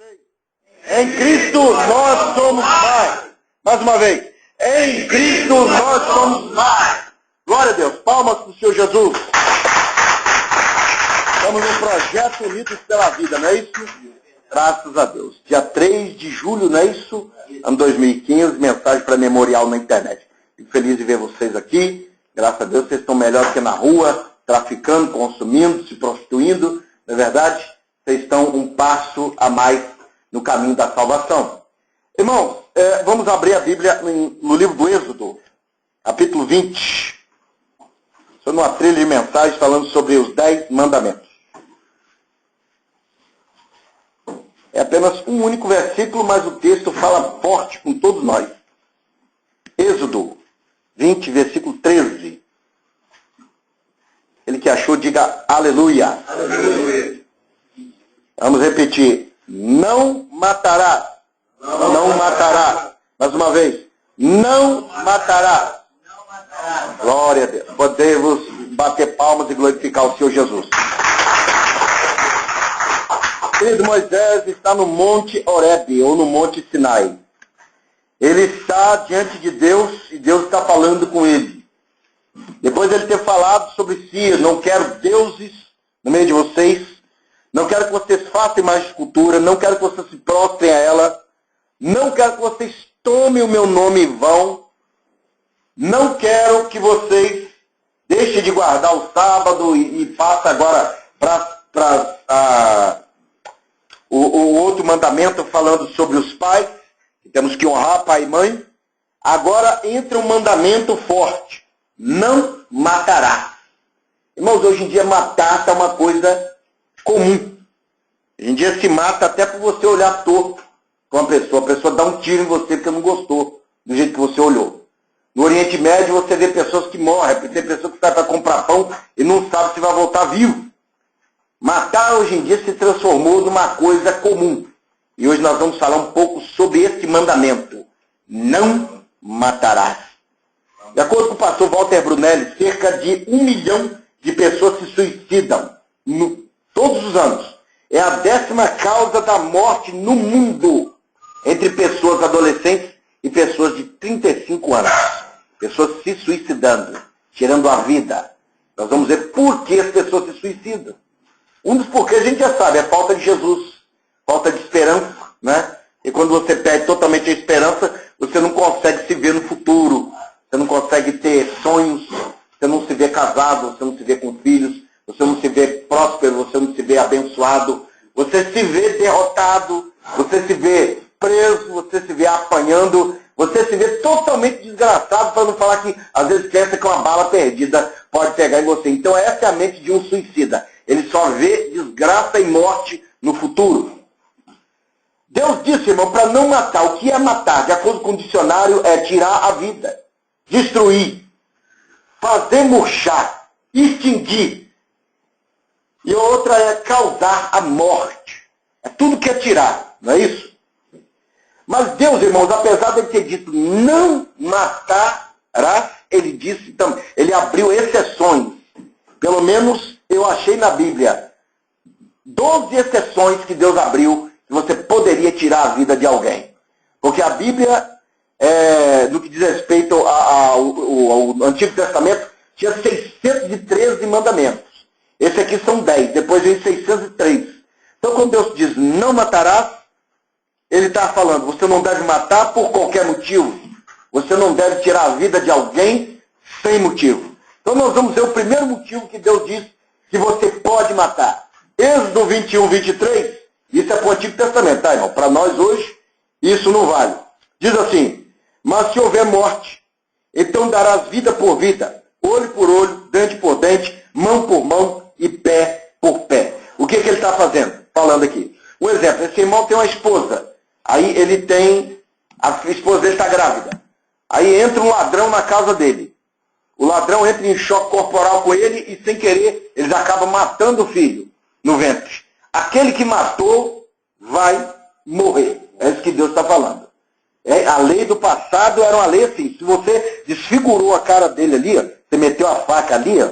3. Em Cristo nós somos mais. Mais uma vez. Em Cristo nós somos mais. Glória a Deus. Palmas para o Senhor Jesus. Estamos no projeto Unidos pela Vida, não é isso? Graças a Deus. Dia 3 de julho, não é isso? Ano 2015, mensagem para memorial na internet. Fico feliz de ver vocês aqui. Graças a Deus, vocês estão melhor que na rua, traficando, consumindo, se prostituindo. Na verdade, vocês estão um passo a mais no caminho da salvação. Irmãos, vamos abrir a Bíblia no livro do Êxodo, capítulo 20. Estou numa trilha de mensagens falando sobre os 10 mandamentos. É apenas um único versículo, mas o texto fala forte com todos nós. Êxodo 20, versículo 13. Ele que achou, diga aleluia. Aleluia. Vamos repetir. Não matarás. Não matarás. Mais uma vez. Não matarás. Glória a Deus. Podemos bater palmas e glorificar o Senhor Jesus. Querido, Moisés está no Monte Horebe, ou no Monte Sinai. Ele está diante de Deus e Deus está falando com ele. Depois de ele ter falado sobre si, não quero deuses no meio de vocês, não quero que vocês façam mais escultura, não quero que vocês se prostrem a ela, não quero que vocês tomem o meu nome em vão, não quero que vocês deixem de guardar o sábado e passem agora para o outro mandamento falando sobre os pais, que temos que honrar pai e mãe. Agora entra um mandamento forte. Não matará. Irmãos, hoje em dia matar é uma coisa comum. Hoje em dia se mata até por você olhar torto com uma pessoa. A pessoa dá um tiro em você porque não gostou do jeito que você olhou. No Oriente Médio você vê pessoas que morrem, tem pessoas que saem para comprar pão e não sabe se vai voltar vivo. Matar hoje em dia se transformou numa coisa comum. E hoje nós vamos falar um pouco sobre esse mandamento. Não matarás. De acordo com o pastor Walter Brunelli, cerca de 1 milhão de pessoas se suicidam todos os anos. É a 10ª causa da morte no mundo entre pessoas adolescentes e pessoas de 35 anos. Pessoas se suicidando, tirando a vida. Nós vamos ver por que as pessoas se suicidam. Um dos porquês a gente já sabe, é falta de Jesus, falta de esperança, né? E quando você perde totalmente a esperança, você não consegue se ver no futuro, você não consegue ter sonhos, você não se vê casado, você não se vê com filhos, você não se vê próspero, você não se vê abençoado, você se vê derrotado, você se vê preso, você se vê apanhando, você se vê totalmente desgraçado, para não falar que às vezes pensa que uma bala perdida pode pegar em você. Então essa é a mente de um suicida. Ele só vê desgraça e morte no futuro. Deus disse, irmão, para não matar. O que é matar? De acordo com o dicionário, é tirar a vida, destruir, fazer murchar, extinguir. E outra é causar a morte. É tudo que é tirar, não é isso? Mas Deus, irmãos, apesar de ter dito não matarás, ele disse também, ele abriu exceções. Pelo menos eu achei na Bíblia 12 exceções que Deus abriu que você poderia tirar a vida de alguém. Porque a Bíblia, no que diz respeito ao Antigo Testamento, tinha 613 mandamentos. Esse aqui são 10, depois vem 603. Então quando Deus diz não matarás, ele está falando, você não deve matar por qualquer motivo. Você não deve tirar a vida de alguém sem motivo. Então nós vamos ver o primeiro motivo que Deus diz que você pode matar. Êxodo 21, 23, isso é para o Antigo Testamento, tá, irmão? Para nós hoje, isso não vale. Diz assim, mas se houver morte, então darás vida por vida, olho por olho, dente por dente, mão por mão e pé por pé. O que ele está fazendo? Falando aqui. Um exemplo, esse irmão tem uma esposa, aí ele tem, a esposa dele está grávida. Aí entra um ladrão na casa dele. O ladrão entra em choque corporal com ele e, sem querer, eles acabam matando o filho no ventre. Aquele que matou vai morrer. É isso que Deus está falando. A lei do passado era uma lei assim. Se você desfigurou a cara dele ali, ó, você meteu a faca ali, ó,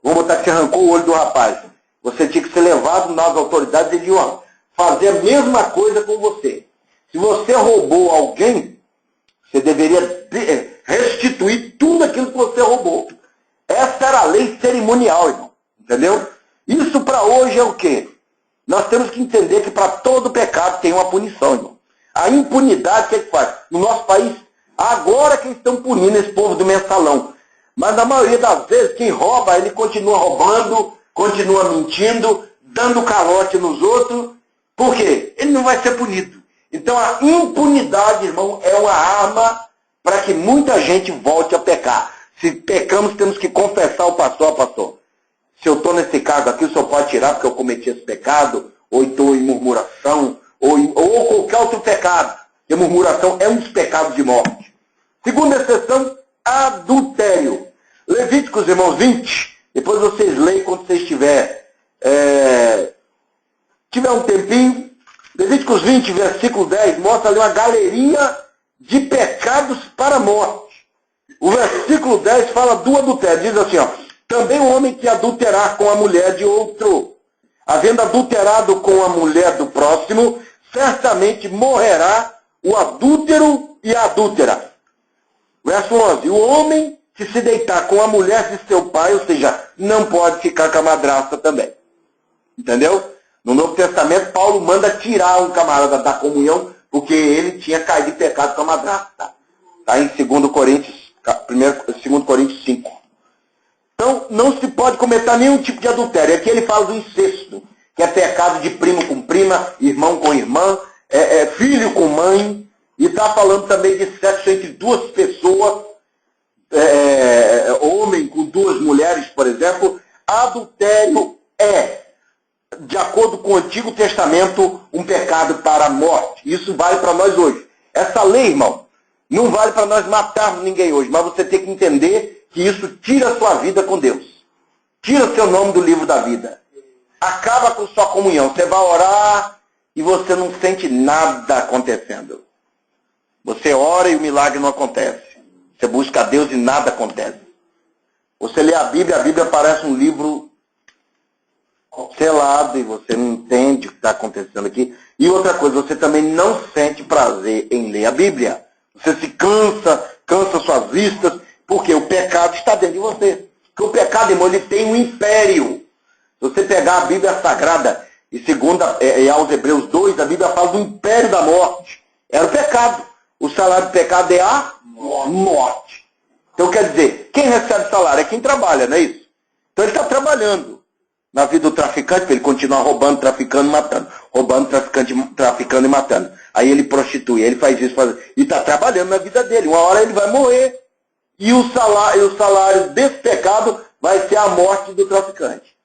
vamos botar que você arrancou o olho do rapaz. Você tinha que ser levado nas autoridades e dizer, ó, fazer a mesma coisa com você. Se você roubou alguém, você deveria restituir tudo aquilo que você roubou. Essa era a lei cerimonial, irmão. Entendeu? Isso para hoje é o quê? Nós temos que entender que para todo pecado tem uma punição, irmão. A impunidade, o que é que faz? No nosso país, agora que estão punindo esse povo do mensalão. Mas na maioria das vezes, quem rouba, ele continua roubando, continua mentindo, dando calote nos outros. Por quê? Ele não vai ser punido. Então a impunidade, irmão, é uma arma para que muita gente volte a pecar. Se pecamos, temos que confessar ao pastor, pastor. Se eu estou nesse cargo aqui, o senhor pode tirar porque eu cometi esse pecado, ou estou em murmuração, ou qualquer outro pecado. Porque murmuração é um dos pecados de morte. Segunda exceção, adultério. Levíticos, irmãos, 20. Depois vocês leem quando vocês tiver um tempinho. Levíticos 20, versículo 10, mostra ali uma galeria de pecados para a morte. O versículo 10 fala do adultério. Diz assim, ó, também o homem que adulterar com a mulher de outro, havendo adulterado com a mulher do próximo, certamente morrerá o adúltero e a adúltera. Verso 11, o homem que se deitar com a mulher de seu pai, ou seja, não pode ficar com a madrasta também. Entendeu? No Novo Testamento, Paulo manda tirar um camarada da comunhão, porque ele tinha caído em pecado com a madrasta. Está em 2 Coríntios 5. Então, não se pode cometer nenhum tipo de adultério. Aqui ele fala do incesto, que é pecado de primo com prima, irmão com irmã, filho com mãe, e está falando também de sexo entre duas pessoas, homem com duas mulheres, por exemplo. Adultério é, de acordo com o Antigo Testamento, um pecado para a morte. Isso vale para nós hoje. Essa lei, irmão, não vale para nós matarmos ninguém hoje, mas você tem que entender que isso tira a sua vida com Deus. Tira seu nome do livro da vida. Acaba com sua comunhão. Você vai orar e você não sente nada acontecendo. Você ora e o milagre não acontece. Você busca a Deus e nada acontece. Você lê a Bíblia parece um livro selado e você não entende o que está acontecendo aqui. E outra coisa, você também não sente prazer em ler a Bíblia. Você se cansa suas vistas, porque o pecado está dentro de você. Porque o pecado, irmão, ele tem um império. Se você pegar a Bíblia Sagrada, e aos Hebreus 2, a Bíblia fala do império da morte. Era o pecado. O salário do pecado é a morte. Então quer dizer, quem recebe salário é quem trabalha, não é isso? Então ele está trabalhando na vida do traficante, para ele continuar roubando, traficando e matando. Roubando, traficando e matando. Aí ele prostitui, ele faz isso, e está trabalhando na vida dele. Uma hora ele vai morrer. E o salário desse pecado vai ser a morte do traficante.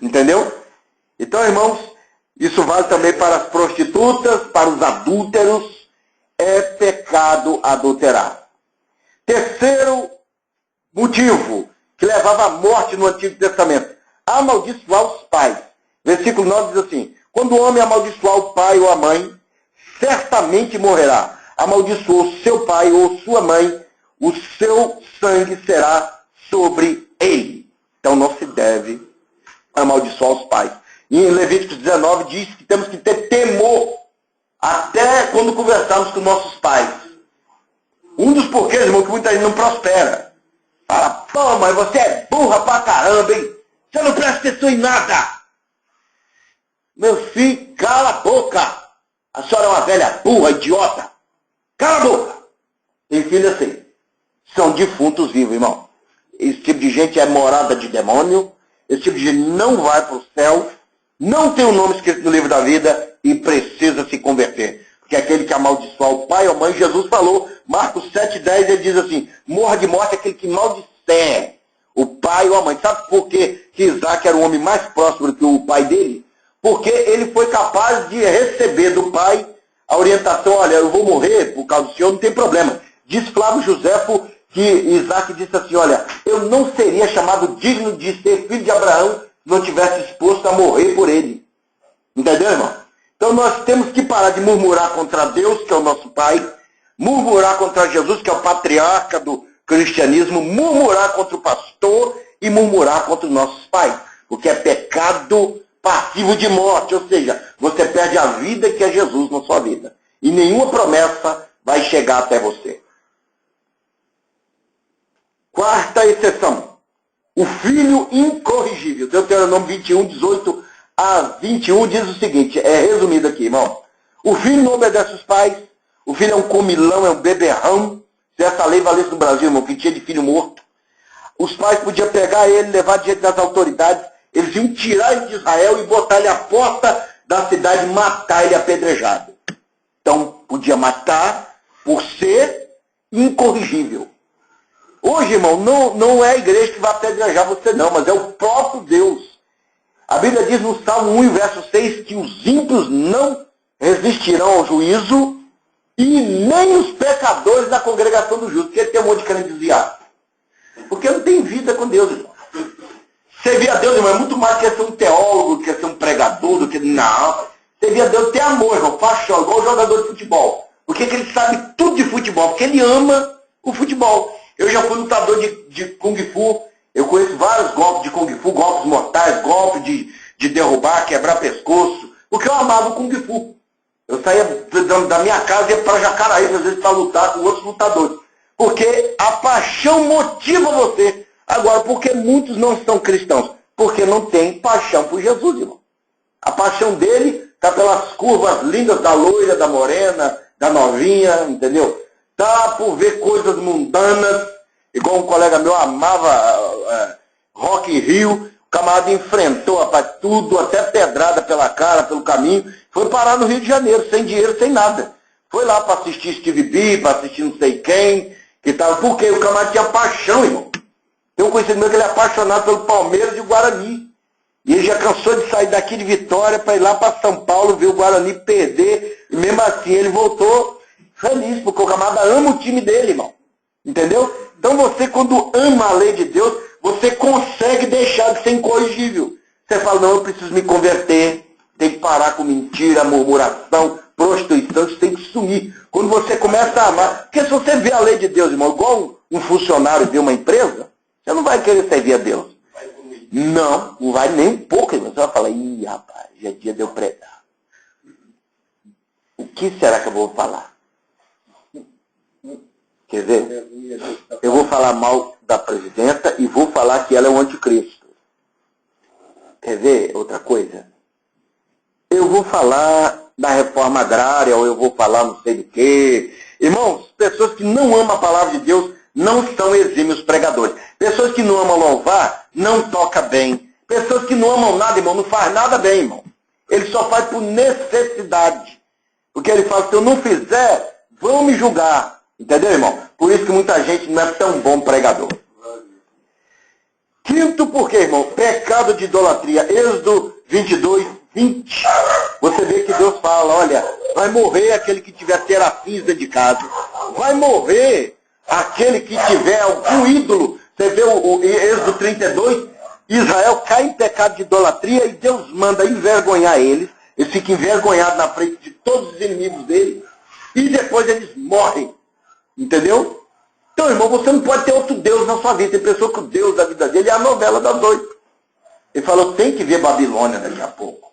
Entendeu? Então, irmãos, isso vale também para as prostitutas, para os adúlteros. É pecado adulterar. Terceiro motivo que levava à morte no Antigo Testamento. Amaldiçoar os pais. Versículo 9 diz assim, quando o homem amaldiçoar o pai ou a mãe, certamente morrerá. Amaldiçoou seu pai ou sua mãe, o seu sangue será sobre ele. Então não se deve amaldiçoar os pais. E em Levíticos 19 diz que temos que ter temor até quando conversarmos com nossos pais. Um dos porquês, irmão, que muita gente não prospera. Fala, pô, mas você é burra pra caramba, hein? Você não presta atenção em nada. Meu filho, cala a boca. A senhora é uma velha burra, idiota. Cala a boca. Tem filho assim. São defuntos vivos, irmão. Esse tipo de gente é morada de demônio. Esse tipo de gente não vai para o céu. Não tem o nome escrito no livro da vida e precisa se converter. Porque aquele que amaldiçoar o pai ou a mãe, Jesus falou, Marcos 7,10, ele diz assim, morra de morte aquele que maldisser o pai ou a mãe. Sabe por que Isaac era o homem mais próspero que o pai dele? Porque ele foi capaz de receber do pai a orientação, olha, eu vou morrer por causa do senhor, não tem problema. Diz Flávio Josefo que Isaac disse assim, olha, eu não seria chamado digno de ser filho de Abraão se não tivesse disposto a morrer por ele. Entendeu, irmão? Então nós temos que parar de murmurar contra Deus, que é o nosso Pai, murmurar contra Jesus, que é o patriarca do cristianismo, murmurar contra o pastor e murmurar contra os nossos pais. Porque é pecado passivo de morte, ou seja, você perde a vida que é Jesus na sua vida. E nenhuma promessa vai chegar até você. Quarta exceção. O filho incorrigível. Deuteronômio 21, 18 a 21 diz o seguinte, é resumido aqui, irmão. O filho não obedece os pais, o filho é um comilão, é um beberrão. Se essa lei valesse no Brasil, irmão, que tinha de filho morto, os pais podiam pegar ele, levar diante das autoridades, eles iam tirar ele de Israel e botar ele à porta da cidade e matar ele apedrejado. Então, podia matar por ser incorrigível. Hoje, irmão, não é a igreja que vai apedrejar você não, mas é o próprio Deus. A Bíblia diz no Salmo 1, verso 6, que os ímpios não resistirão ao juízo e nem os pecadores da congregação do justo. Porque tem um monte de crente desviado. Porque não tem vida com Deus, irmão. Servir a Deus, irmão, é muito mais que ser um teólogo, que ser um pregador, do que... Não. Servir a Deus tem amor, irmão, paixão, igual o jogador de futebol. Por que ele sabe tudo de futebol? Porque ele ama o futebol. Eu já fui lutador de Kung Fu, eu conheço vários golpes de Kung Fu, golpes mortais, golpes de derrubar, quebrar pescoço, porque eu amava o Kung Fu. Eu saía da minha casa e ia para Jacaraí, às vezes, para lutar com outros lutadores. Porque a paixão motiva você. Agora, por que muitos não são cristãos? Porque não tem paixão por Jesus, irmão. A paixão dele está pelas curvas lindas da loira, da morena, da novinha, entendeu? Tá por ver coisas mundanas, igual um colega meu amava Rock in Rio, o camarada enfrentou, rapaz, tudo, até pedrada pela cara, pelo caminho, foi parar no Rio de Janeiro, sem dinheiro, sem nada. Foi lá para assistir Steve B, para assistir não sei quem, que tava, porque o camarada tinha paixão, irmão. Tem um conhecido meu que ele é apaixonado pelo Palmeiras e o Guarani. E ele já cansou de sair daqui de Vitória para ir lá para São Paulo, ver o Guarani perder, e mesmo assim ele voltou feliz, porque o camarada ama o time dele, irmão. Entendeu? Então você, quando ama a lei de Deus, você consegue deixar de ser incorrigível. Você fala, não, eu preciso me converter, tem que parar com mentira, murmuração, prostituição, isso tem que sumir. Quando você começa a amar, porque se você vê a lei de Deus, irmão, igual um funcionário vê uma empresa, você não vai querer servir a Deus. Não, não vai nem um pouco, irmão. Você vai falar, ih, rapaz, já é dia de eu pregar. O que será que eu vou falar? Quer ver? Eu vou falar mal da presidenta e vou falar que ela é o anticristo. Quer ver outra coisa? Eu vou falar da reforma agrária, ou eu vou falar não sei do quê. Irmãos, pessoas que não amam a palavra de Deus não são exímios pregadores. Pessoas que não amam louvar, não toca bem. Pessoas que não amam nada, irmão, não faz nada bem, irmão. Ele só faz por necessidade. Porque ele fala, se eu não fizer, vão me julgar. Entendeu, irmão? Por isso que muita gente não é tão bom pregador. Quinto, por quê, irmão? Pecado de idolatria. Êxodo 22, 20. Você vê que Deus fala, olha, vai morrer aquele que tiver terafins dentro de casa. Vai morrer aquele que tiver algum ídolo. Você vê o Êxodo 32, Israel cai em pecado de idolatria e Deus manda envergonhar eles. Eles ficam envergonhados na frente de todos os inimigos dele. E depois eles morrem. Entendeu? Então, irmão, você não pode ter outro Deus na sua vida. Tem pessoa que o Deus da vida dele é a novela das 8. Ele falou, tem que ver Babilônia daqui a pouco.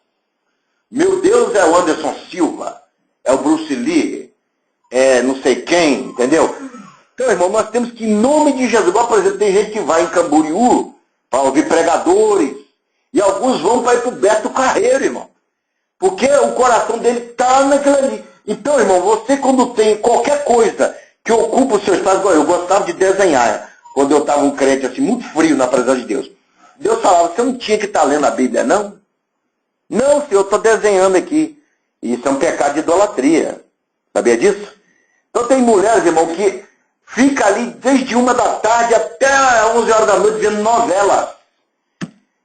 Meu Deus é o Anderson Silva, é o Bruce Lee, é não sei quem, entendeu? Então, irmão, nós temos que, em nome de Jesus, igual, por exemplo, tem gente que vai em Camboriú para ouvir pregadores, e alguns vão para ir para o Beto Carreiro, irmão. Porque o coração dele está naquilo ali. Então, irmão, você quando tem qualquer coisa que ocupa o seu espaço, eu gostava de desenhar, quando eu estava um crente assim, muito frio na presença de Deus. Deus falava, você não tinha que estar lendo a Bíblia, não? Não, senhor, eu estou desenhando aqui. Isso é um pecado de idolatria. Sabia disso? Então tem mulheres, irmão, que fica ali desde 1 da tarde até 11 horas da noite vendo novela.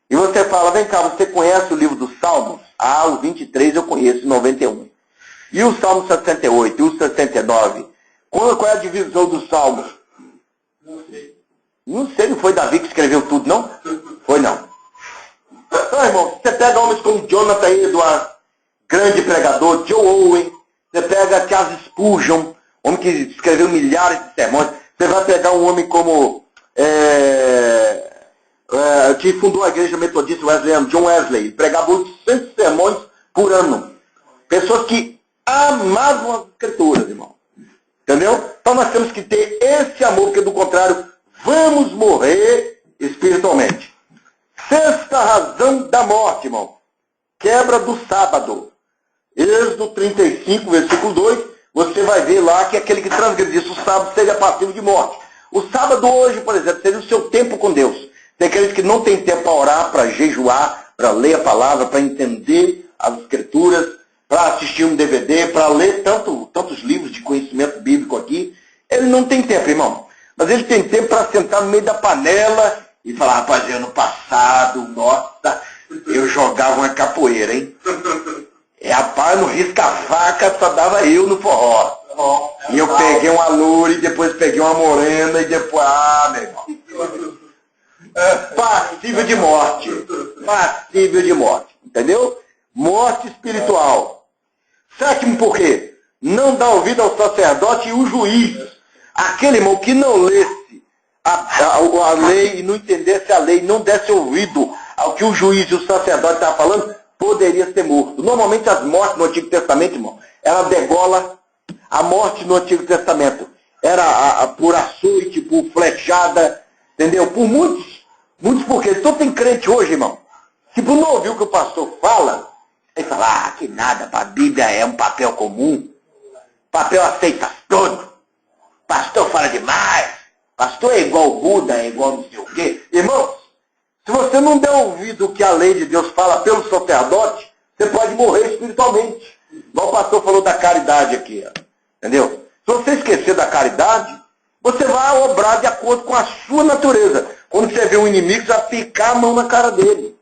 E você fala, vem cá, você conhece o livro dos Salmos? Ah, o 23 eu conheço, 91. E o Salmo 68, e o 69? Qual é a divisão dos Salmos? Não sei. Não sei, não foi Davi que escreveu tudo, não? Foi não. Então, irmão, você pega homens como Jonathan Edwards, grande pregador, Joe Owen, você pega Charles Spurgeon, homem que escreveu milhares de sermões, você vai pegar um homem como que fundou a igreja metodista Wesleyana, John Wesley, pregava 800 sermões por ano. Pessoas que amavam as escrituras, irmão. Entendeu? Então nós temos que ter esse amor, porque do contrário, vamos morrer espiritualmente. Sexta razão da morte, irmão. Quebra do sábado. Êxodo 35, versículo 2, você vai ver lá que aquele que transgredisse o sábado seja passivo de morte. O sábado hoje, por exemplo, seria o seu tempo com Deus. Tem aqueles que não tem tempo para orar, para jejuar, para ler a palavra, para entender as escrituras, para assistir um DVD, para ler tantos livros de conhecimento bíblico aqui. Ele não tem tempo, irmão. Mas ele tem tempo para sentar no meio da panela e falar, rapaz, ano passado, nossa, eu jogava uma capoeira, hein? Rapaz, no risca-faca só dava eu no forró. E eu peguei uma loura e depois peguei uma morena e depois, meu irmão. Passível de morte. Passível de morte. Entendeu? Morte espiritual. Sétimo por quê? Não dá ouvido ao sacerdote e o juiz. Aquele, irmão, que não lesse a lei e não entendesse a lei, não desse ouvido ao que o juiz e o sacerdote estavam falando, poderia ser morto. Normalmente as mortes no Antigo Testamento, irmão, era degola. A morte no Antigo Testamento era por açoite, por flechada, entendeu? Por muitos porquês. Então tem crente hoje, irmão, que por não ouvir o que o pastor fala, ele fala, que nada, a Bíblia é um papel comum, papel aceita tudo, pastor fala demais, pastor é igual Buda, é igual não sei o quê. Irmãos, se você não der ouvido o que a lei de Deus fala pelo sacerdote, você pode morrer espiritualmente. Igual o pastor falou da caridade aqui, entendeu? Se você esquecer da caridade, você vai obrar de acordo com a sua natureza. Quando você vê um inimigo, você vai picar a mão na cara dele.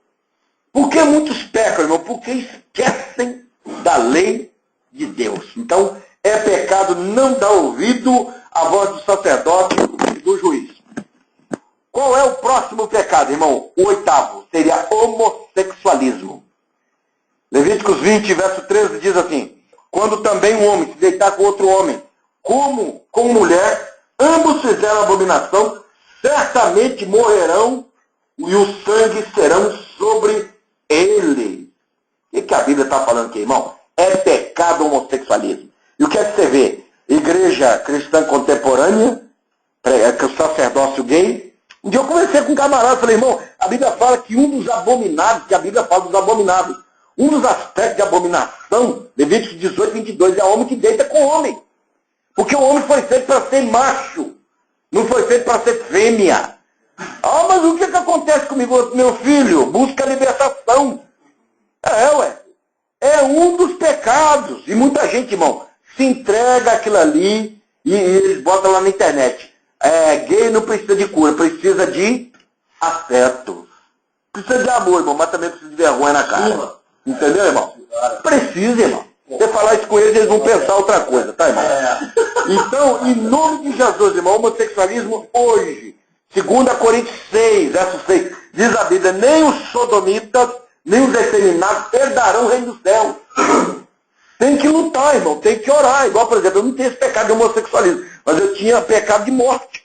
Por que muitos pecam, irmão? Porque esquecem da lei de Deus. Então, é pecado não dar ouvido à voz do sacerdote e do juiz. Qual é o próximo pecado, irmão? O oitavo seria homossexualismo. Levíticos 20, verso 13 diz assim, quando também um homem se deitar com outro homem, como com mulher, ambos fizeram abominação, certamente morrerão e o sangue serão sobre ele. O que a Bíblia está falando aqui, irmão? É pecado homossexualismo. E o que é que você vê? Igreja cristã contemporânea, que o sacerdócio gay. Um dia eu conversei com um camarada, falei, irmão, a Bíblia fala que um dos abominados, que a Bíblia fala dos abominados, um dos aspectos de abominação, Levíticos 18, 22, é homem que deita com homem. Porque o homem foi feito para ser macho, não foi feito para ser fêmea. Mas o que acontece comigo? Meu filho, busca a libertação. É um dos pecados. E muita gente, irmão, se entrega aquilo ali e eles botam lá na internet. Gay não precisa de cura, precisa de afeto. Precisa de amor, irmão, mas também precisa de vergonha na cara. Entendeu, irmão? Precisa, irmão. Você falar isso com eles vão pensar outra coisa, tá, irmão? Então, em nome de Jesus, irmão, homossexualismo hoje, 2 Coríntios 6, verso 6, diz a Bíblia, nem os sodomitas, nem os efeminados herdarão o reino do céu. Tem que lutar, irmão, tem que orar. Igual, por exemplo, eu não tenho esse pecado de homossexualismo, mas eu tinha pecado de morte.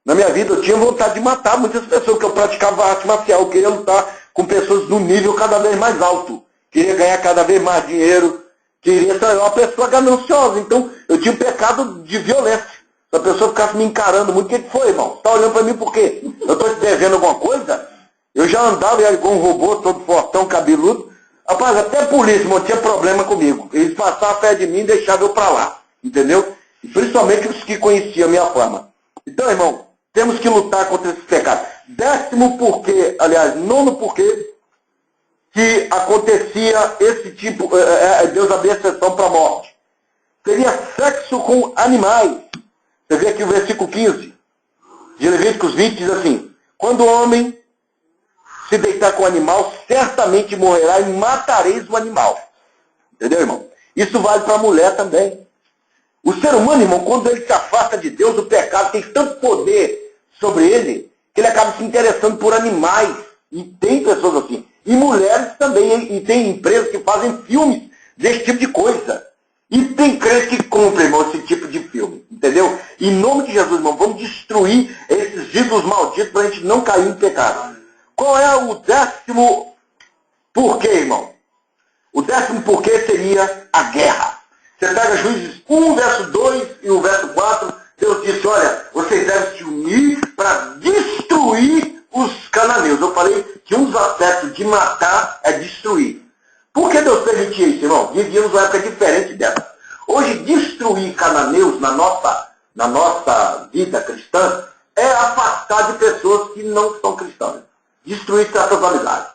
Na minha vida eu tinha vontade de matar muitas pessoas, que eu praticava arte marcial, eu queria lutar com pessoas num nível cada vez mais alto. Queria ganhar cada vez mais dinheiro, queria ser uma pessoa gananciosa. Então, eu tinha um pecado de violência. Se a pessoa ficasse me encarando muito, o que foi, irmão? Você está olhando para mim por quê? Eu estou te devendo alguma coisa? Eu já andava igual um robô, todo fortão, cabeludo. Rapaz, até a polícia, irmão, tinha problema comigo. Eles passavam a pé de mim e deixavam eu para lá. Entendeu? E principalmente os que conheciam a minha fama. Então, irmão, temos que lutar contra esses pecados. 10º porquê, aliás, 9º porquê, que acontecia esse tipo, Deus abria exceção para a morte. Seria sexo com animais. Você vê aqui o versículo 15 de Levíticos 20, diz assim, quando o homem se deitar com o animal, certamente morrerá e matareis o animal. Entendeu, irmão? Isso vale para a mulher também. O ser humano, irmão, quando ele se afasta de Deus, o pecado tem tanto poder sobre ele, que ele acaba se interessando por animais. E tem pessoas assim. E mulheres também, e tem empresas que fazem filmes desse tipo de coisa. E tem crentes que compram, irmão, esse tipo de filme. Entendeu? Em nome de Jesus, irmão, vamos destruir esses ídolos malditos para a gente não cair em pecado. Qual é o 10º porquê, irmão? O 10º porquê seria a guerra. Você pega Juízes 1, verso 2 e o verso 4, Deus disse, olha, vocês devem se unir para destruir os cananeus. Eu falei que um dos aspectos de matar é destruir. Por que Deus permitia isso, irmão? Vivíamos uma época diferente dessa. Hoje, destruir cananeus na nossa vida cristã é afastar de pessoas que não são cristãs. Destruir certas amizades.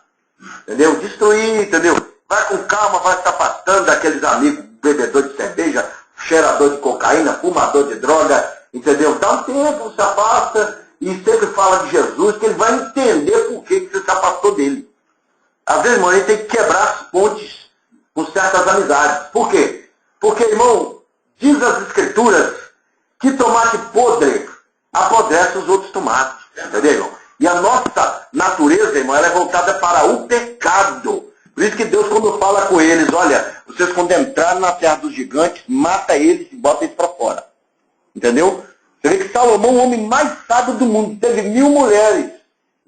Entendeu? Destruir, entendeu? Vai com calma, vai se afastando daqueles amigos bebedor de cerveja, cheirador de cocaína, fumador de droga, entendeu? Dá um tempo, se afasta e sempre fala de Jesus, que ele vai entender por que você se afastou dele. Às vezes, irmão, a gente tem que quebrar as pontes com certas amizades. Por quê? Porque, irmão, diz as Escrituras que tomate podre apodrece os outros tomates. Entendeu, irmão? E a nossa natureza, irmão, ela é voltada para o pecado. Por isso que Deus, quando fala com eles, olha, vocês quando entrarem na terra dos gigantes, mata eles e bota eles para fora. Entendeu? Você vê que Salomão, o homem mais sábio do mundo, teve 1000 mulheres.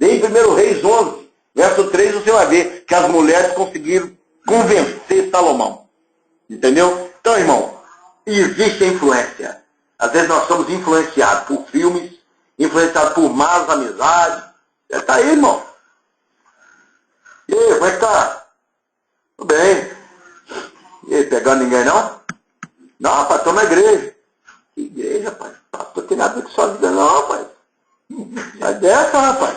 Em 1 Reis 11, verso 3, você vai ver que as mulheres conseguiram convencer Salomão. Entendeu? Então, irmão, existe a influência. Às vezes nós somos influenciados por filmes, influenciados por más amizades. Você está aí, irmão. E aí, como é que tá? Tudo bem. E aí, pegando ninguém não? Não, rapaz, estou na igreja. Que igreja, rapaz? Pastor, tem nada com sua vida não, rapaz. Sai dessa, rapaz.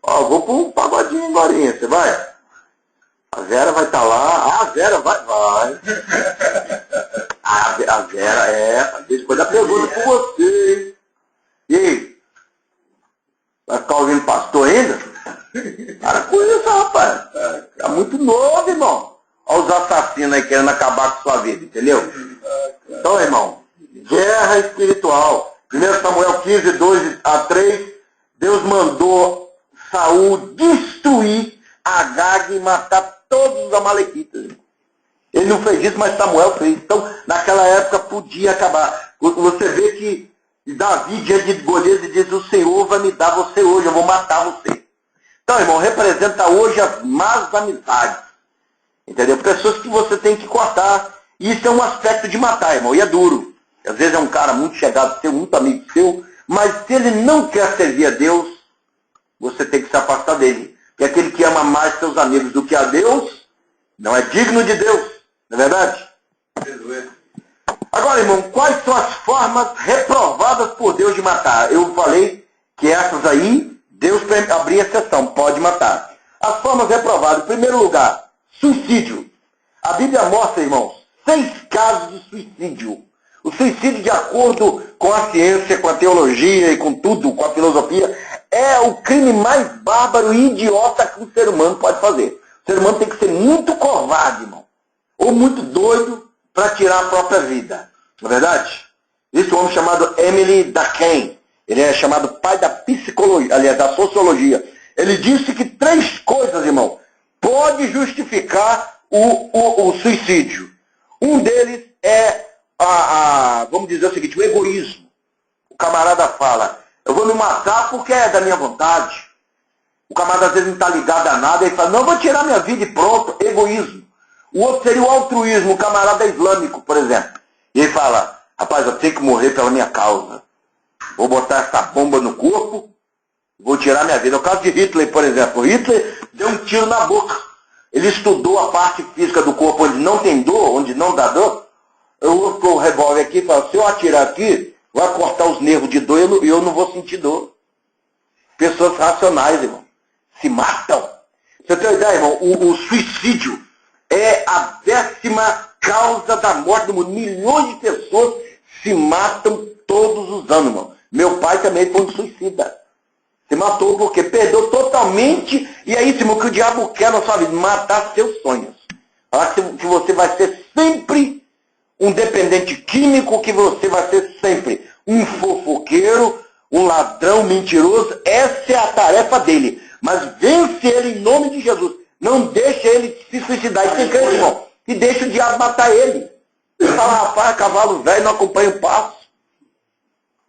Ó, eu vou para um pagodinho agora, você vai? A Vera vai estar lá. Ah, a Vera vai. A Vera, depois da pergunta com você. E aí? Vai ficar ouvindo pastor ainda? Para com isso, rapaz. É muito novo, irmão. Olha os assassinos aí querendo acabar com sua vida, entendeu? Então, irmão, guerra espiritual. 1 Samuel 15, 2 a 3, Deus mandou Saul destruir Agag e matar todos os amalequitas. Ele não fez isso, mas Samuel fez. Então, naquela época podia acabar. Você vê que Davi, diante de Golias, diz, o Senhor vai me dar você hoje, eu vou matar você. Então, irmão, representa hoje as más amizades. Entendeu? Pessoas que você tem que cortar. Isso é um aspecto de matar, irmão, e é duro. Às vezes é um cara muito chegado seu, muito amigo seu, mas se ele não quer servir a Deus, você tem que se afastar dele. Porque aquele que ama mais seus amigos do que a Deus, não é digno de Deus. Não é verdade? Agora, irmão, quais são as formas reprovadas por Deus de matar? Eu falei que essas aí, Deus abria exceção, pode matar. As formas reprovadas, em primeiro lugar, suicídio. A Bíblia mostra, irmãos, 6 casos de suicídio. O suicídio, de acordo com a ciência, com a teologia e com tudo, com a filosofia, é o crime mais bárbaro e idiota que um ser humano pode fazer. O ser humano tem que ser muito covarde, irmão. Ou muito doido para tirar a própria vida. Não é verdade? Esse homem chamado Emily Durkheim, ele é chamado pai da psicologia, aliás, da sociologia. Ele disse que 3 coisas, irmão, pode justificar o suicídio. Um deles é, vamos dizer o seguinte, o egoísmo. O camarada fala, eu vou me matar porque é da minha vontade. O camarada às vezes não está ligado a nada, ele fala, não, eu vou tirar minha vida e pronto, egoísmo. O outro seria o altruísmo, o camarada islâmico, por exemplo. E ele fala, rapaz, eu tenho que morrer pela minha causa. Vou botar essa bomba no corpo, vou tirar minha vida. É o caso de Hitler, por exemplo. Hitler deu um tiro na boca. Ele estudou a parte física do corpo onde não tem dor, onde não dá dor. Eu uso o revólver aqui e falo, se eu atirar aqui, vai cortar os nervos de dor e eu não vou sentir dor. Pessoas racionais, irmão, se matam. Você tem uma ideia, irmão? O suicídio é a 10ª causa da morte do mundo. Milhões de pessoas se matam todos os anos, irmão. Meu pai também foi um suicida. Se matou porque perdeu totalmente. E é isso, irmão, que o diabo quer na sua vida. Matar seus sonhos. Falar que você vai ser sempre um dependente químico, que você vai ser sempre um fofoqueiro, um ladrão mentiroso. Essa é a tarefa dele. Mas vence ele em nome de Jesus. Não deixa ele se suicidar. E tem crente, irmão, que deixa o diabo matar ele. Fala, rapaz, cavalo velho não acompanha o passo.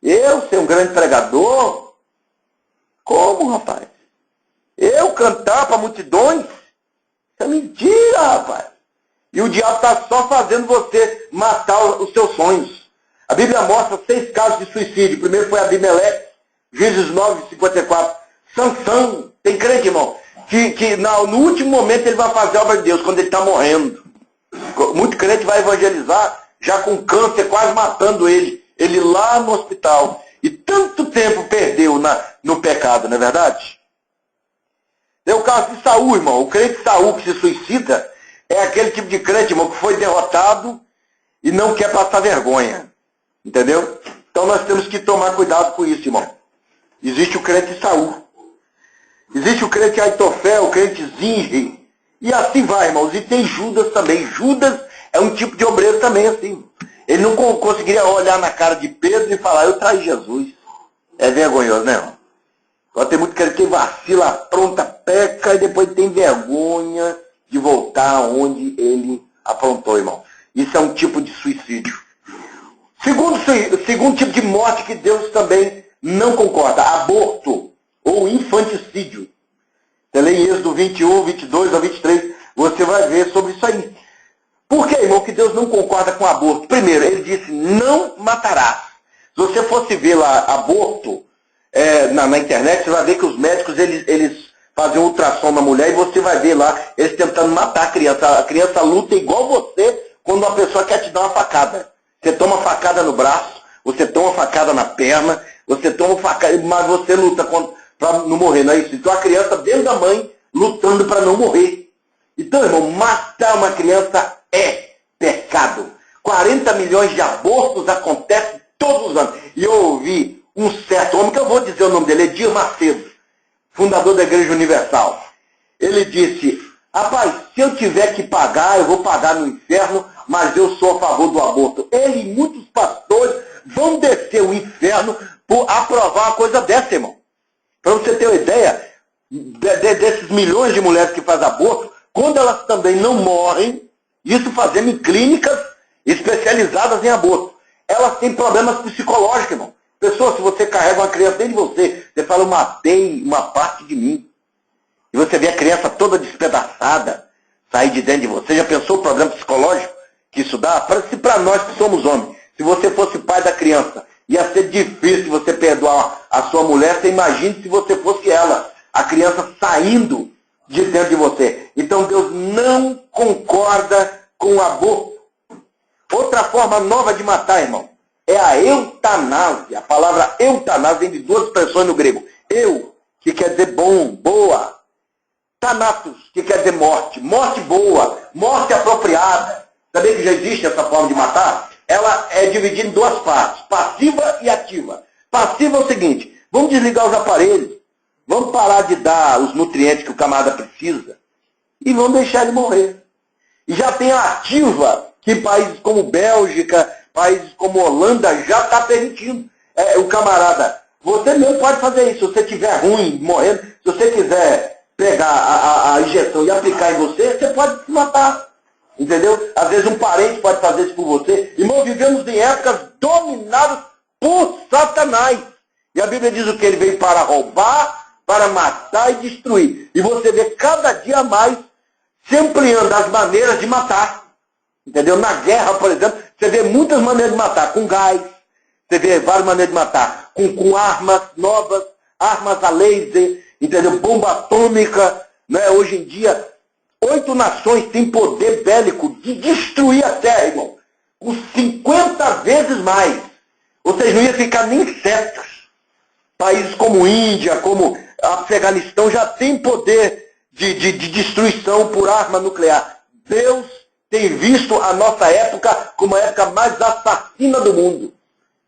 Eu ser um grande pregador? Como, rapaz? Eu cantar para multidões? Isso é mentira, rapaz. E o diabo está só fazendo você matar os seus sonhos. A Bíblia mostra 6 casos de suicídio. O primeiro foi Abimeleque, Juízes 9:54. Sansão, tem crente, irmão, que no último momento ele vai fazer a obra de Deus, quando ele está morrendo. Muito crente vai evangelizar, já com câncer quase matando ele lá no hospital. E tanto tempo perdeu no pecado, não é verdade? É o caso de Saul, irmão. O crente Saul que se suicida é aquele tipo de crente, irmão, que foi derrotado e não quer passar vergonha. Entendeu? Então nós temos que tomar cuidado com isso, irmão. Existe o crente Saul. Existe o crente Aitofel, o crente Zinri. E assim vai, irmãos. E tem Judas também. Judas é um tipo de obreiro também, assim. Ele não conseguiria olhar na cara de Pedro e falar, eu traí Jesus. É vergonhoso, né, irmão? Agora tem muito crente que vacila, apronta, peca e depois tem vergonha de voltar onde ele aprontou, irmão. Isso é um tipo de suicídio. Segundo tipo de morte que Deus também não concorda, aborto ou infanticídio. Você lê em Êxodo 21, 22 a 23, você vai ver sobre isso aí. Por que, irmão, que Deus não concorda com aborto? Primeiro, ele disse, não matarás. Se você fosse ver lá aborto na internet, você vai ver que os médicos, eles fazem um ultrassom na mulher e você vai ver lá, eles tentando matar a criança. A criança luta igual você quando uma pessoa quer te dar uma facada. Você toma facada no braço, você toma facada na perna, você toma facada, mas você luta para não morrer, não é isso? Então a criança dentro da mãe lutando para não morrer. Então, irmão, matar uma criança é pecado. 40 milhões de abortos acontecem todos os anos. E eu ouvi um certo homem, que eu vou dizer o nome dele, Edir Macedo, fundador da Igreja Universal. Ele disse, rapaz, se eu tiver que pagar, eu vou pagar no inferno, mas eu sou a favor do aborto. Ele e muitos pastores vão descer o inferno por aprovar uma coisa dessa, irmão. Para você ter uma ideia, desses milhões de mulheres que fazem aborto, quando elas também não morrem, isso fazendo em clínicas especializadas em aborto, elas têm problemas psicológicos, irmão. Pessoa, se você carrega uma criança dentro de você, você fala, eu matei uma parte de mim. E você vê a criança toda despedaçada sair de dentro de você. Já pensou o problema psicológico que isso dá? Para nós que somos homens, se você fosse pai da criança, ia ser difícil você perdoar a sua mulher. Você imagine se você fosse ela, a criança saindo de dentro de você. Então Deus não concorda com o aborto. Outra forma nova de matar, irmão, é a eutanásia. A palavra eutanásia vem de 2 expressões no grego. Eu, que quer dizer bom, boa. Thanatos, que quer dizer morte. Morte boa, morte apropriada. Sabia que já existe essa forma de matar? Ela é dividida em 2 partes, passiva e ativa. Passiva é o seguinte, vamos desligar os aparelhos, vamos parar de dar os nutrientes que o camarada precisa e vamos deixar ele morrer. E já tem a ativa, que em países como Bélgica, países como Holanda, já está permitindo. O camarada, você mesmo pode fazer isso, se você estiver ruim, morrendo, se você quiser pegar a injeção e aplicar em você, você pode se matar. Entendeu? Às vezes um parente pode fazer isso por você. Irmão, vivemos em épocas dominadas por Satanás. E a Bíblia diz o que? Ele veio para roubar, para matar e destruir. E você vê cada dia mais se ampliando as maneiras de matar. Entendeu? Na guerra, por exemplo, você vê muitas maneiras de matar. Com gás, você vê várias maneiras de matar. Com armas novas, armas a laser, entendeu? Bomba atômica. Né? Hoje em dia, 8 nações têm poder bélico de destruir a Terra, irmão. Com 50 vezes mais. Ou seja, não ia ficar nem insetos. Países como Índia, como Afeganistão, já tem poder de destruição por arma nuclear. Deus tem visto a nossa época como a época mais assassina do mundo.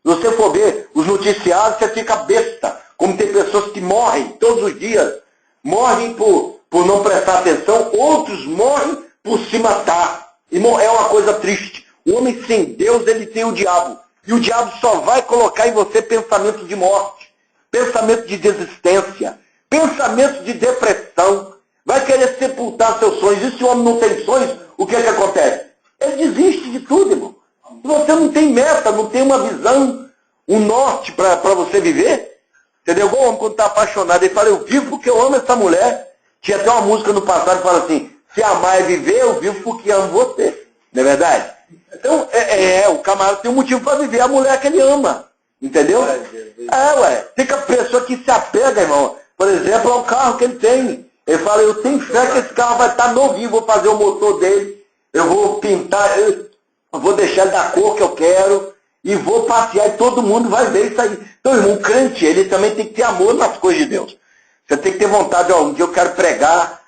Se você for ver os noticiários, você fica besta. Como tem pessoas que morrem todos os dias. Morrem por não prestar atenção, outros morrem por se matar. Irmão, é uma coisa triste. O homem sem Deus, ele tem o diabo. E o diabo só vai colocar em você pensamentos de morte, pensamentos de desistência, pensamentos de depressão. Vai querer sepultar seus sonhos. E se o homem não tem sonhos, o que é que acontece? Ele desiste de tudo, irmão. Se você não tem meta, não tem uma visão, um norte para você viver, entendeu? Igual o homem quando está apaixonado, ele fala, eu vivo porque eu amo essa mulher. Tinha até uma música no passado que fala assim, Se amar é viver, eu vivo porque amo você. Não é verdade? Então, o camarada tem um motivo para viver, a mulher que ele ama. Entendeu? Tem que a pessoa que se apega, irmão. Por exemplo, ao carro que ele tem. Ele fala, eu tenho fé que esse carro vai estar novinho, vou fazer o motor dele, eu vou pintar, eu vou deixar ele da cor que eu quero, e vou passear e todo mundo vai ver isso aí. Então, irmão, o crente, ele também tem que ter amor nas coisas de Deus. Você tem que ter vontade, um dia eu quero pregar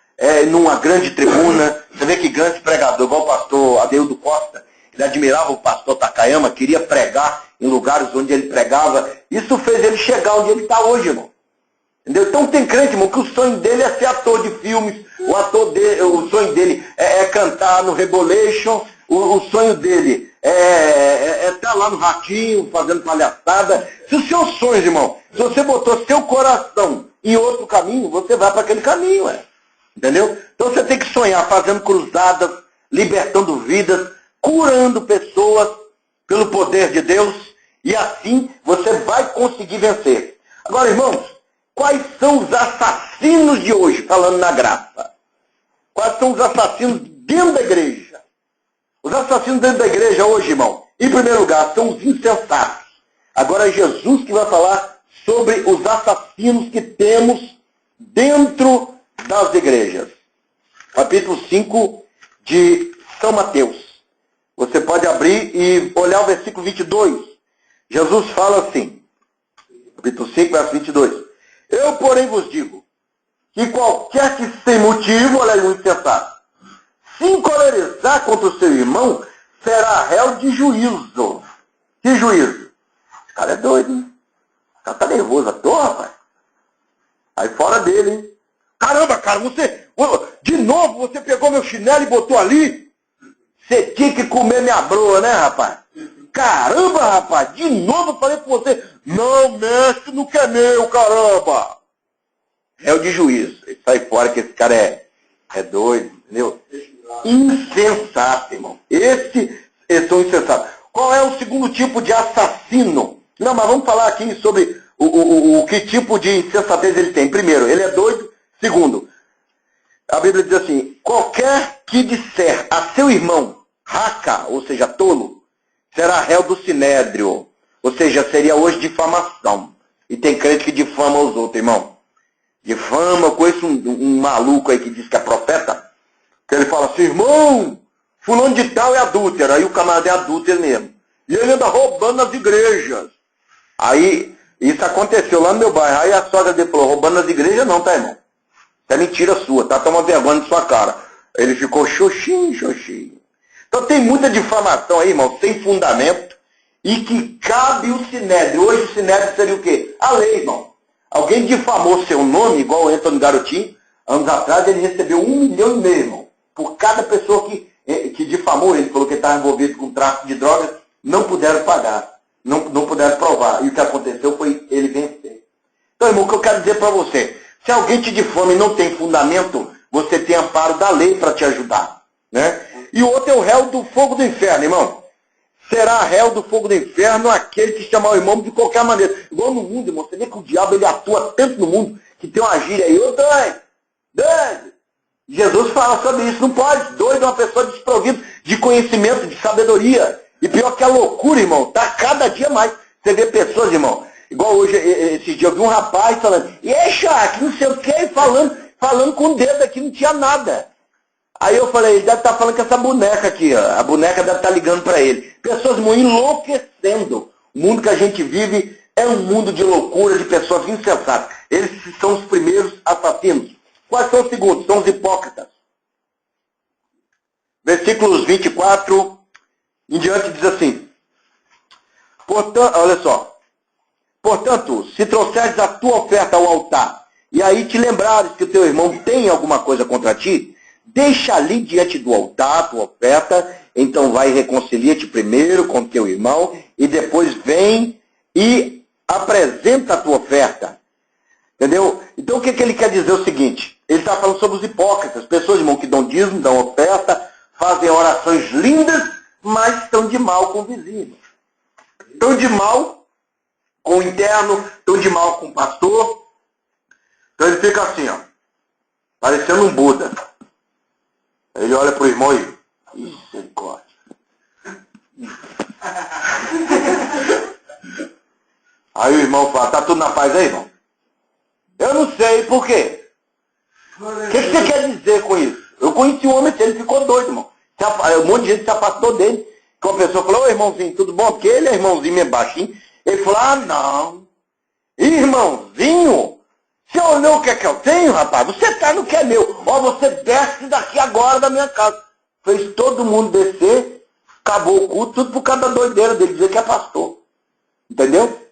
numa grande tribuna. Você vê que grande pregador, igual o pastor Adeildo Costa, ele admirava o pastor Takayama, queria pregar em lugares onde ele pregava. Isso fez ele chegar onde ele está hoje, irmão. Entendeu? Então tem crente, irmão, que o sonho dele é ser ator de filmes, o sonho dele é cantar no Rebolation, o sonho dele é estar lá no Ratinho, fazendo palhaçada. Se os seus sonhos, irmão, se você botou seu coração em outro caminho, você vai para aquele caminho, entendeu? Então você tem que sonhar fazendo cruzadas, libertando vidas, curando pessoas pelo poder de Deus, e assim você vai conseguir vencer. Agora, irmãos, quais são os assassinos de hoje, falando na graça? Quais são os assassinos dentro da igreja? Os assassinos dentro da igreja hoje, irmão, em primeiro lugar, são os insensatos. Agora é Jesus que vai falar sobre os assassinos que temos dentro das igrejas. Capítulo 5 de São Mateus. Você pode abrir e olhar o versículo 22. Jesus fala assim, capítulo 5, verso 22. Eu, porém, vos digo, que qualquer que sem motivo, olha aí o insensato, se encolerizar contra o seu irmão, será réu de juízo. Que juízo? Esse cara é doido, hein? O cara tá nervoso à toa, rapaz. Aí fora dele, hein? Caramba, cara, de novo você pegou meu chinelo e botou ali? Você tinha que comer minha broa, né, rapaz? Caramba, rapaz, de novo eu falei com você. Não mexe no que é meu, caramba. É o de juízo. Ele sai fora que esse cara é doido, entendeu? Insensato, irmão. Esses são insensatos. Qual é o segundo tipo de assassino? Não, mas vamos falar aqui sobre o que tipo de insensatez ele tem. Primeiro, ele é doido. Segundo, a Bíblia diz assim, qualquer que disser a seu irmão, raca, ou seja, tolo, será réu do sinédrio. Ou seja, seria hoje difamação. E tem crente que difama os outros, irmão. Difama, eu conheço um maluco aí que diz que é profeta, que ele fala assim, irmão, fulano de tal é adúltero. Aí o camarada é adúltero mesmo. E ele anda roubando nas igrejas. Aí, isso aconteceu lá no meu bairro. Aí a sogra dele falou, roubando nas igrejas não, tá, irmão? Isso é mentira sua, tá? Toma vergonha na sua cara. Ele ficou xoxinho, xoxinho. Então tem muita difamação aí, irmão, sem fundamento, e que cabe o sinédrio. Hoje o sinédrio seria o quê? A lei, irmão. Alguém difamou seu nome, igual o Antônio Garotinho, anos atrás ele recebeu 1,5 milhão, irmão, por cada pessoa que difamou ele, falou que ele estava envolvido com tráfico de drogas, não puderam pagar, não puderam provar. E o que aconteceu foi ele vencer. Então, irmão, o que eu quero dizer para você, se alguém te difama e não tem fundamento, você tem amparo da lei para te ajudar, né? E o outro é o réu do fogo do inferno, irmão. Será réu do fogo do inferno aquele que chamar o irmão de qualquer maneira. Igual no mundo, irmão. Você vê que o diabo ele atua tanto no mundo que tem uma gíria aí. Ô, doido! Jesus fala sobre isso. Não pode. Doido é uma pessoa desprovida de conhecimento, de sabedoria. E pior que a loucura, irmão. Tá cada dia mais. Você vê pessoas, irmão. Igual hoje, esse dia eu vi um rapaz falando. E aí, que não sei o que, falando com o dedo aqui, não tinha nada. Aí eu falei, ele deve estar falando com essa boneca aqui, ó. A boneca deve estar ligando para ele. Pessoas enlouquecendo. O mundo que a gente vive é um mundo de loucura, de pessoas insensatas. Eles são os primeiros assassinos. Quais são os segundos? São os hipócritas. Versículos 24 em diante diz assim. Portanto, olha só. Portanto, se trouxeres a tua oferta ao altar, e aí te lembrares que o teu irmão tem alguma coisa contra ti, deixa ali diante do altar a tua oferta, então vai e reconcilia-te primeiro com teu irmão, e depois vem e apresenta a tua oferta. Entendeu? Então o que ele quer dizer é o seguinte, ele está falando sobre os hipócritas, pessoas, irmão, que dão dízimo, dão oferta, fazem orações lindas, mas estão de mal com o vizinho. Estão de mal com o interno, estão de mal com o pastor. Então ele fica assim, ó, parecendo um Buda. Ele olha pro irmão e... Misericórdia. Aí o irmão fala, tá tudo na paz aí, irmão? Eu não sei, por quê? O que você quer dizer com isso? Eu conheci um homem, ele ficou doido, irmão. Um monte de gente se afastou dele. Que uma pessoa falou, ô irmãozinho, tudo bom? Porque ele é irmãozinho meio baixinho. Ele falou, ah, não. Irmãozinho? Você olhou o que é que eu tenho, rapaz? Você tá no que é meu. Ó, você desce daqui agora da minha casa. Fez todo mundo descer, acabou o culto, tudo por causa da doideira dele, dizer que é pastor. Entendeu?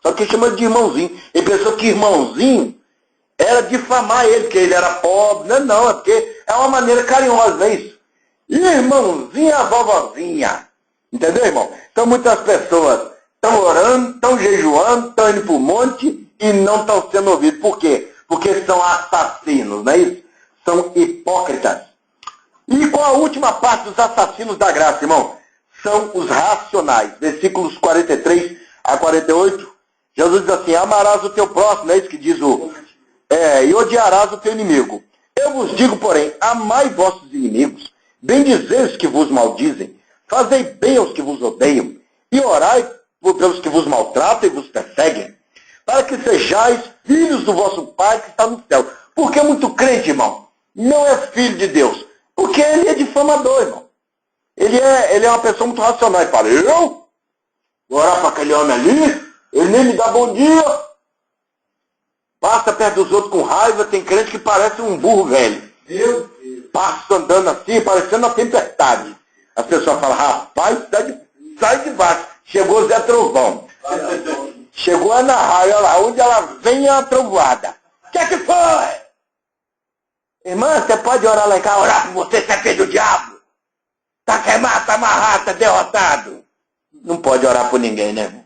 Só que ele chama de irmãozinho. Ele pensou que irmãozinho era difamar ele, que ele era pobre. Não, não, é porque é uma maneira carinhosa, não é isso? Irmãozinha, vovozinha. Entendeu, irmão? Então muitas pessoas estão orando, estão jejuando, estão indo para o monte e não estão sendo ouvidos. Por quê? Porque são assassinos, não é isso? São hipócritas. E qual a última parte dos assassinos da graça, irmão? São os racionais. Versículos 43 a 48. Jesus diz assim, amarás o teu próximo, é isso que diz e odiarás o teu inimigo. Eu vos digo, porém, amai vossos inimigos, bendizei os que vos maldizem, fazei bem aos que vos odeiam, e orai pelos que vos maltratam e vos perseguem, para que sejais filhos do vosso Pai que está no céu. Porque muito crente, irmão, não é filho de Deus, porque ele é difamador, irmão. Ele é uma pessoa muito racional, e fala, eu vou orar para aquele homem ali, ele nem me dá bom dia. Passa perto dos outros com raiva, tem crente que parece um burro velho. Passa andando assim, parecendo uma tempestade. As pessoas falam, rapaz, sai de baixo. Chegou Zé Trovão. Chegou Ana Raia, olha lá, onde ela vem a trovoada. O que é que foi? Irmã, você pode orar lá em casa, orar por você, você é filho do diabo. Tá queimado, tá amarrado, tá derrotado. Não pode orar por ninguém, né, irmão?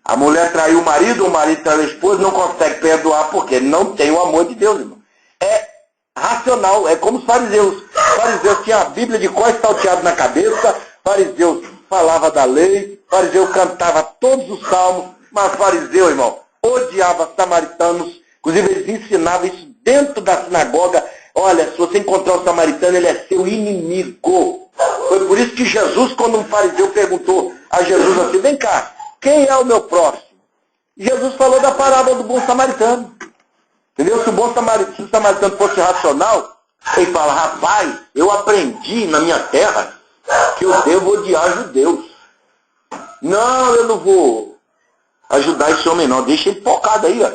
A mulher traiu o marido traiu a esposa, não consegue perdoar porque não tem o amor de Deus, irmão. É racional, é como os fariseus. Os fariseus tinham a Bíblia de cor salteado na cabeça, fariseus falava da lei, fariseu cantava todos os salmos, mas fariseu, irmão, odiava samaritanos, inclusive eles ensinavam isso dentro da sinagoga. Olha, se você encontrar o samaritano, ele é seu inimigo. Foi por isso que Jesus, quando um fariseu perguntou a Jesus assim, vem cá, quem é o meu próximo? Jesus falou da parábola do bom samaritano. Entendeu? Se o samaritano fosse racional, ele fala, rapaz, eu aprendi na minha terra que eu devo odiar judeus. Não, eu não vou ajudar esse homem não, deixa ele focado aí. Ó.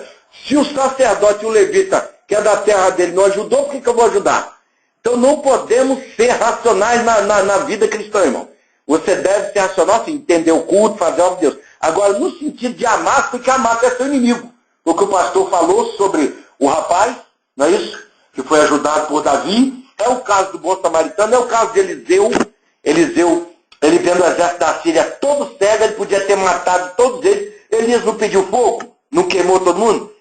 Se o sacerdote e o levita, que é da terra dele, não ajudou, por que eu vou ajudar? Então não podemos ser racionais na vida cristã, irmão. Você deve ser racional, assim, entender o culto, fazer a obra de Deus. Agora, no sentido de amar, porque amar é seu inimigo. O que o pastor falou sobre o rapaz, não é isso? Que foi ajudado por Davi. É o caso do bom samaritano, é o caso de Eliseu. Eliseu, ele vendo o exército da Síria todo cego, ele podia ter matado todos eles. Elias não pediu fogo, não queimou todo mundo.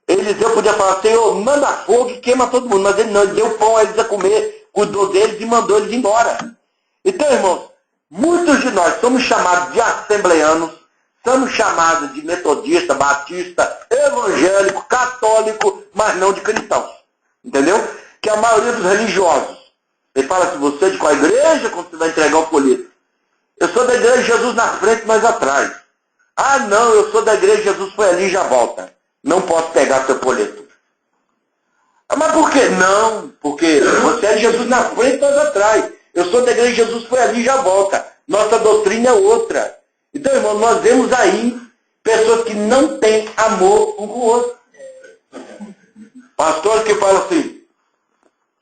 Eliseu podia falar, Senhor, manda fogo e queima todo mundo. Mas ele não, ele deu pão a eles a comer, cuidou deles e mandou eles embora. Então, irmãos, muitos de nós somos chamados de assembleanos, somos chamados de metodista, batista, evangélico, católico, mas não de cristãos. Entendeu? Que a maioria dos religiosos, ele fala assim, você é de qual igreja quando você vai entregar o folheto? Eu sou da igreja de Jesus na frente, mas atrás. Ah, não, eu sou da igreja de Jesus foi ali e já volta. Não posso pegar seu folheto. Ah, mas por quê? Não, porque você é de Jesus na frente, mas atrás. Eu sou da igreja de Jesus foi ali e já volta. Nossa doutrina é outra. Então, irmão, nós vemos aí pessoas que não têm amor um com o outro. Pastores que falam assim,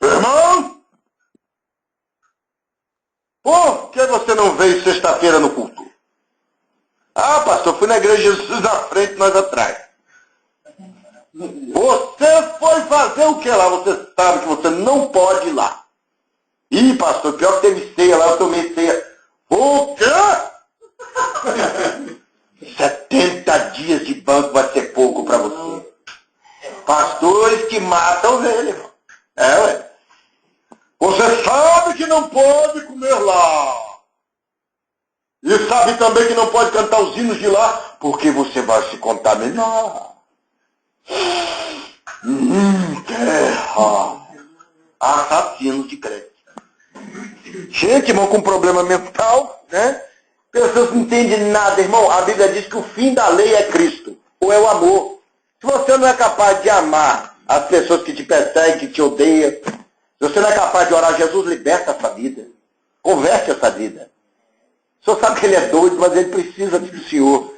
irmão, por que você não veio sexta-feira no culto? Ah, pastor, fui na igreja de Jesus na frente, nós atrás. Você foi fazer o que lá? Você sabe que você não pode ir lá. Ih, pastor, pior que teve ceia lá, eu tomei ceia. O quê? 70 dias de banco vai ser pouco para você. Pastores que matam ele, irmão. É, ué. Você sabe que não pode comer lá. E sabe também que não pode cantar os hinos de lá, porque você vai se contaminar. Terra. Assassinos de crente. Gente, irmão, com problema mental, né? Pessoas que não entendem nada, irmão. A Bíblia diz que o fim da lei é Cristo, ou é o amor. Se você não é capaz de amar as pessoas que te perseguem, que te odeiam, se você não é capaz de orar, Jesus liberta a sua vida. Converte essa vida. O senhor sabe que ele é doido, mas ele precisa do senhor.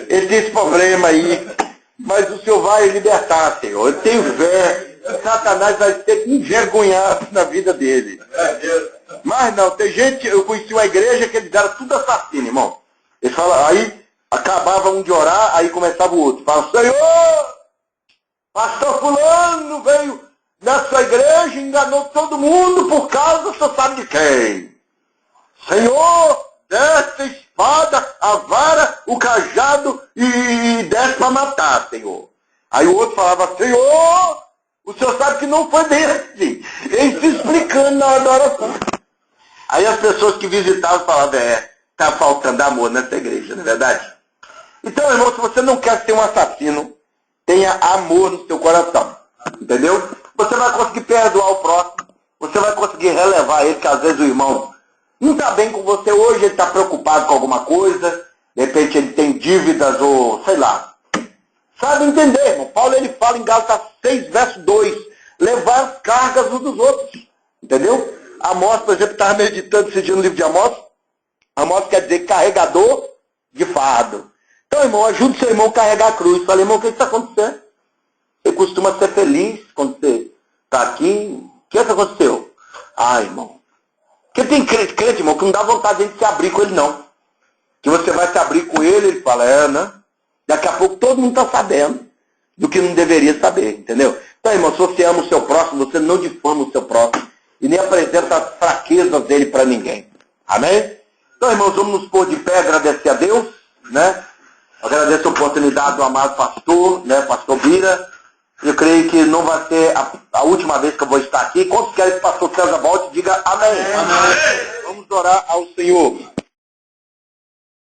Ele tem esse problema aí. Mas o senhor vai libertar, Senhor. Eu tenho fé. Satanás vai ter que envergonhar na vida dele. Mas não, tem gente, eu conheci uma igreja que eles eram tudo assassino, irmão. Eles falam, aí acabava um de orar, aí começava o outro. Fala, Senhor, pastor fulano veio na sua igreja, enganou todo mundo por causa, o senhor sabe de quem. Senhor, desce a espada, a vara, o cajado e desce para matar, Senhor. Aí o outro falava, Senhor, o senhor sabe que não foi desse. Ele se explicando na hora da oração. Aí as pessoas que visitavam falavam, tá faltando amor nessa igreja, não é verdade? Então, irmão, se você não quer ser um assassino, tenha amor no seu coração. Entendeu? Você vai conseguir perdoar o próximo. Você vai conseguir relevar ele, que às vezes o irmão não está bem com você hoje, ele está preocupado com alguma coisa, de repente ele tem dívidas ou sei lá. Sabe entender, irmão? Paulo ele fala em Gálatas 6, verso 2, levar as cargas uns dos outros. Entendeu? Amós, por exemplo, estava meditando esse dia no livro de Amós. Amós quer dizer carregador de fardo. Então, irmão, ajude seu irmão a carregar a cruz. Fala, irmão, o que está acontecendo? Você costuma ser feliz quando você está aqui. O que aconteceu? Ah, irmão. Porque tem crente, irmão, que não dá vontade de se abrir com ele, não. Que você vai se abrir com ele, ele fala, né? Daqui a pouco todo mundo está sabendo do que não deveria saber, entendeu? Então, irmão, se você ama o seu próximo, você não difama o seu próximo e nem apresenta as fraquezas dele para ninguém. Amém? Então, irmãos, vamos nos pôr de pé, agradecer a Deus, né? Agradeço a oportunidade do amado pastor, né? Pastor Bira. Eu creio que não vai ser a última vez que eu vou estar aqui. Quantos querem que o pastor César volte? Diga amém. Amém. Vamos orar ao Senhor.